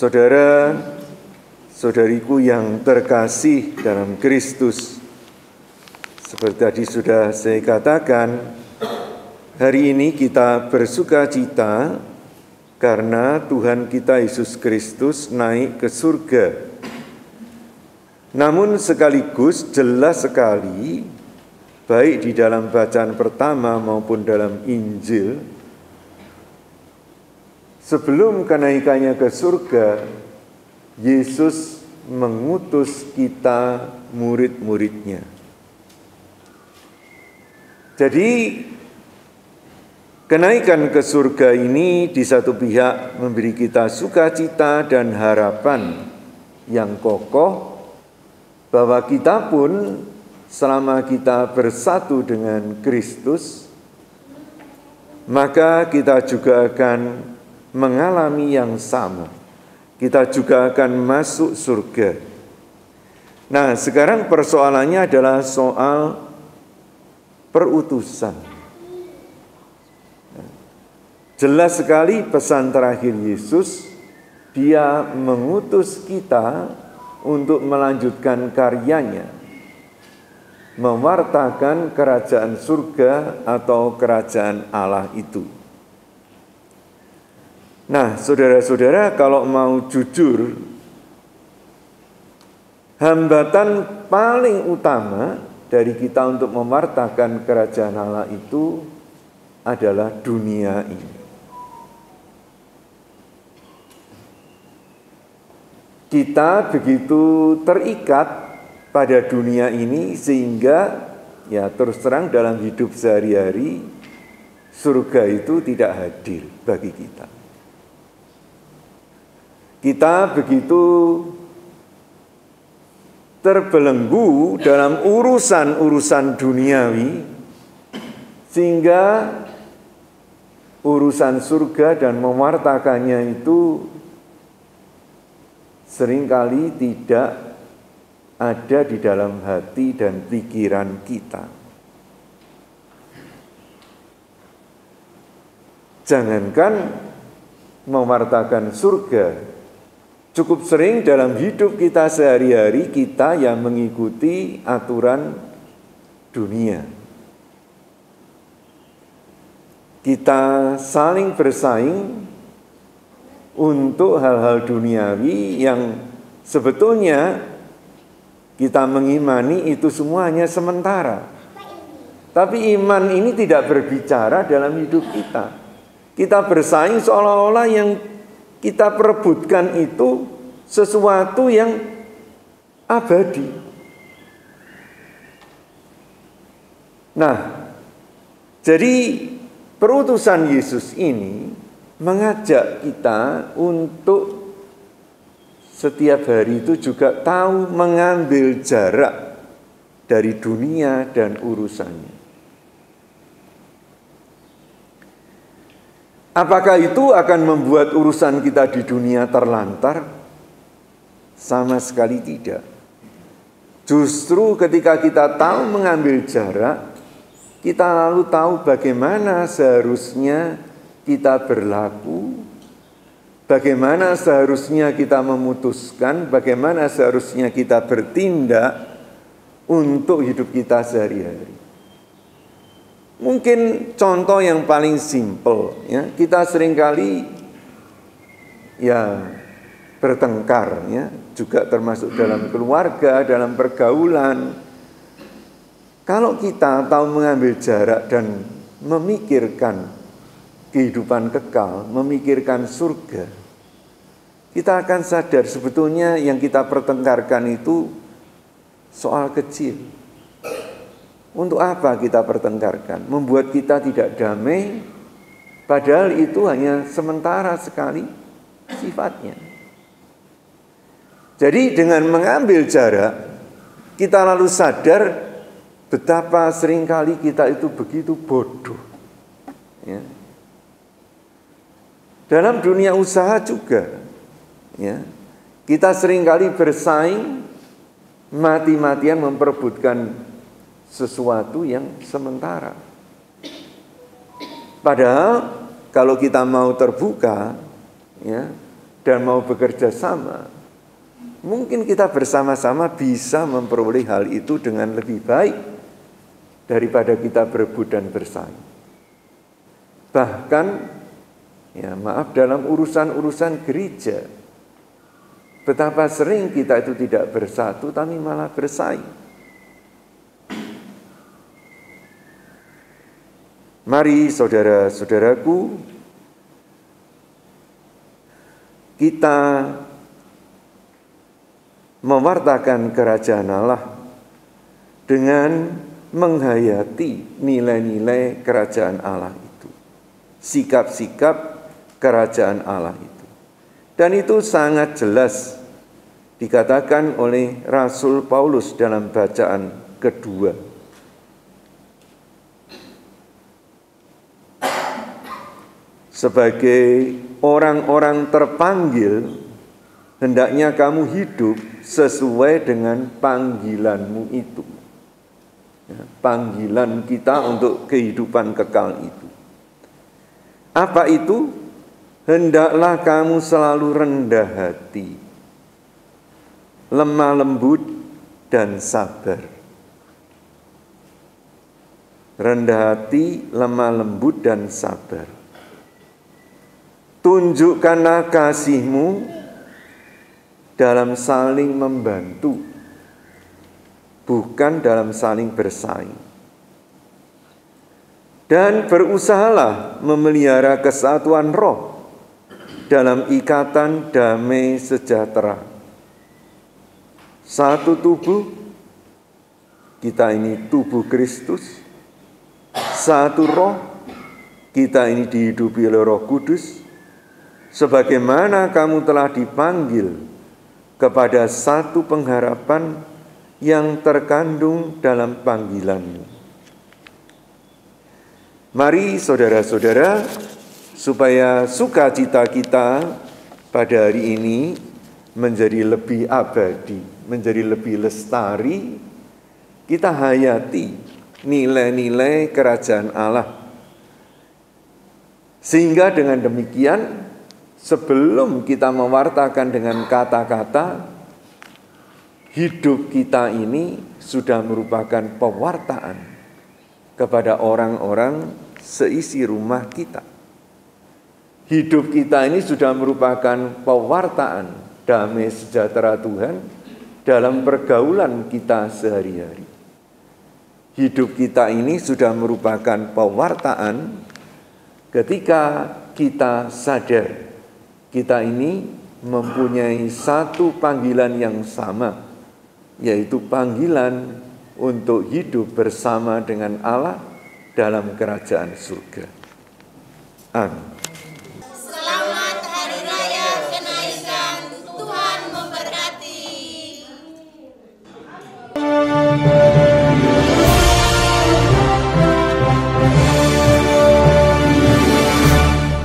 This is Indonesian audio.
Saudara, saudariku yang terkasih dalam Kristus, seperti tadi sudah saya katakan, hari ini kita bersuka cita karena Tuhan kita Yesus Kristus naik ke surga. Namun sekaligus jelas sekali, baik di dalam bacaan pertama maupun dalam Injil, sebelum kenaikannya ke surga, Yesus mengutus kita murid-muridnya. Jadi, kenaikan ke surga ini di satu pihak memberi kita sukacita dan harapan yang kokoh bahwa kita pun selama kita bersatu dengan Kristus, maka kita juga akan mengalami yang sama. Kita juga akan masuk surga. Nah, sekarang persoalannya adalah soal perutusan. Jelas sekali pesan terakhir Yesus, Dia mengutus kita untuk melanjutkan karyanya, mewartakan kerajaan surga atau kerajaan Allah itu. Nah, saudara-saudara, kalau mau jujur, hambatan paling utama dari kita untuk mewartakan kerajaan Allah itu adalah dunia ini. Kita begitu terikat pada dunia ini sehingga ya terus terang dalam hidup sehari-hari surga itu tidak hadir bagi kita. Kita begitu terbelenggu dalam urusan-urusan duniawi sehingga urusan surga dan mewartakannya itu seringkali tidak ada di dalam hati dan pikiran kita. Jangankan mewartakan surga, cukup sering dalam hidup kita sehari-hari kita yang mengikuti aturan dunia. Kita saling bersaing untuk hal-hal duniawi yang sebetulnya kita mengimani itu semuanya sementara. Tapi iman ini tidak berbicara dalam hidup kita. Kita bersaing seolah-olah yang kita perebutkan itu sesuatu yang abadi. Nah, jadi perutusan Yesus ini mengajak kita untuk setiap hari itu juga tahu mengambil jarak dari dunia dan urusannya. Apakah itu akan membuat urusan kita di dunia terlantar? Sama sekali tidak. Justru ketika kita tahu mengambil jarak, kita lalu tahu bagaimana seharusnya kita berlaku, bagaimana seharusnya kita memutuskan, bagaimana seharusnya kita bertindak untuk hidup kita sehari-hari. Mungkin contoh yang paling simpel, ya, kita seringkali ya bertengkar, ya, juga termasuk dalam keluarga, dalam pergaulan. Kalau kita tahu mengambil jarak dan memikirkan kehidupan kekal, memikirkan surga, kita akan sadar sebetulnya yang kita pertengkarkan itu soal kecil. Untuk apa kita pertengkarkan? Membuat kita tidak damai, padahal itu hanya sementara sekali sifatnya. Jadi dengan mengambil jarak, kita lalu sadar betapa seringkali kita itu begitu bodoh. Ya. Dalam dunia usaha juga, ya, kita seringkali bersaing mati-matian memperebutkan sesuatu yang sementara. Padahal kalau kita mau terbuka, ya, dan mau bekerja sama, mungkin kita bersama-sama bisa memperoleh hal itu dengan lebih baik daripada kita berebut dan bersaing. Bahkan, dalam urusan-urusan gereja, betapa sering kita itu tidak bersatu, tapi malah bersaing. Mari saudara-saudaraku, kita mewartakan kerajaan Allah dengan menghayati nilai-nilai kerajaan Allah itu, sikap-sikap kerajaan Allah itu. Dan itu sangat jelas dikatakan oleh Rasul Paulus dalam bacaan kedua. Sebagai orang-orang terpanggil, hendaknya kamu hidup sesuai dengan panggilanmu itu. Panggilan kita untuk kehidupan kekal itu. Apa itu? Hendaklah kamu selalu rendah hati, lemah lembut dan sabar. Rendah hati, lemah lembut dan sabar. Tunjukkanlah kasihmu dalam saling membantu, bukan dalam saling bersaing. Dan berusahalah memelihara kesatuan roh dalam ikatan damai sejahtera. Satu tubuh, kita ini tubuh Kristus. Satu roh, kita ini dihidupi oleh Roh Kudus. Sebagaimana kamu telah dipanggil kepada satu pengharapan yang terkandung dalam panggilanmu. Mari saudara-saudara, supaya sukacita kita pada hari ini menjadi lebih abadi, menjadi lebih lestari, kita hayati nilai-nilai kerajaan Allah. Sehingga dengan demikian, sebelum kita mewartakan dengan kata-kata, hidup kita ini sudah merupakan pewartaan kepada orang-orang seisi rumah kita. Hidup kita ini sudah merupakan pewartaan damai sejahtera Tuhan dalam pergaulan kita sehari-hari. Hidup kita ini sudah merupakan pewartaan ketika kita sadar kita ini mempunyai satu panggilan yang sama, yaitu panggilan untuk hidup bersama dengan Allah dalam kerajaan surga. Amin.